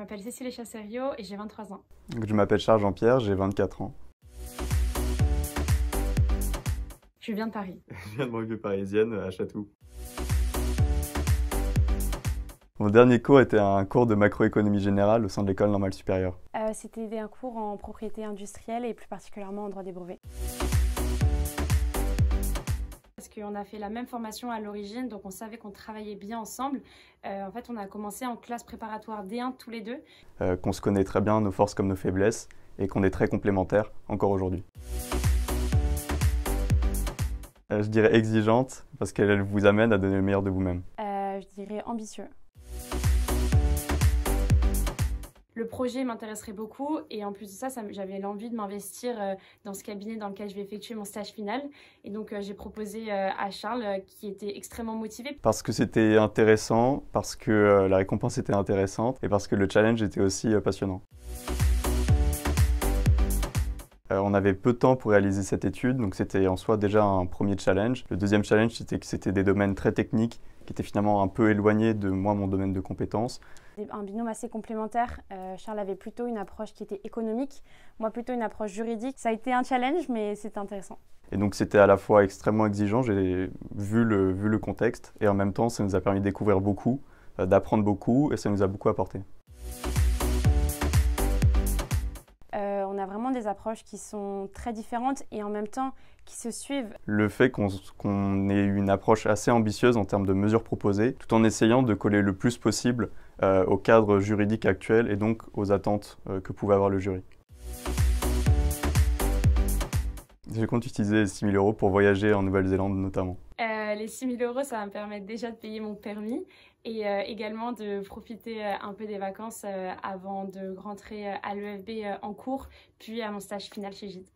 m'appelle Cécile Echasserio et j'ai 23 ans. Je m'appelle Charles Jean-Pierre, j'ai 24 ans. Je viens de Paris. Je viens de banlieue parisienne, à Chatou. Mon dernier cours était un cours de macroéconomie générale au sein de l'école normale supérieure. C'était un cours en propriété industrielle et plus particulièrement en droit des brevets. Parce qu'on a fait la même formation à l'origine, donc on savait qu'on travaillait bien ensemble. En fait, on a commencé en classe préparatoire D1 tous les deux. Qu'on se connaît très bien, nos forces comme nos faiblesses, et qu'on est très complémentaires encore aujourd'hui. Je dirais exigeante, parce qu'elle vous amène à donner le meilleur de vous-même. Je dirais ambitieux. Le projet m'intéresserait beaucoup et en plus de ça, j'avais l'envie de m'investir dans ce cabinet dans lequel je vais effectuer mon stage final. Et donc j'ai proposé à Charles qui était extrêmement motivé. Parce que c'était intéressant, parce que la récompense était intéressante et parce que le challenge était aussi passionnant. On avait peu de temps pour réaliser cette étude, donc c'était en soi déjà un premier challenge. Le deuxième challenge, c'était que c'était des domaines très techniques qui étaient finalement un peu éloignés de moi, mon domaine de compétences. Un binôme assez complémentaire. Charles avait plutôt une approche qui était économique, moi plutôt une approche juridique. Ça a été un challenge, mais c'était intéressant. Et donc c'était à la fois extrêmement exigeant, j'ai vu le contexte, et en même temps ça nous a permis de découvrir beaucoup, d'apprendre beaucoup, et ça nous a beaucoup apporté. On a vraiment des approches qui sont très différentes et en même temps qui se suivent. Le fait qu'on ait une approche assez ambitieuse en termes de mesures proposées, tout en essayant de coller le plus possible au cadre juridique actuel et donc aux attentes que pouvait avoir le jury. Je compte utiliser les 6 000 € pour voyager en Nouvelle-Zélande notamment. Les 6 000 €, ça va me permettre déjà de payer mon permis et également de profiter un peu des vacances avant de rentrer à l'EFB en cours, puis à mon stage final chez Gide.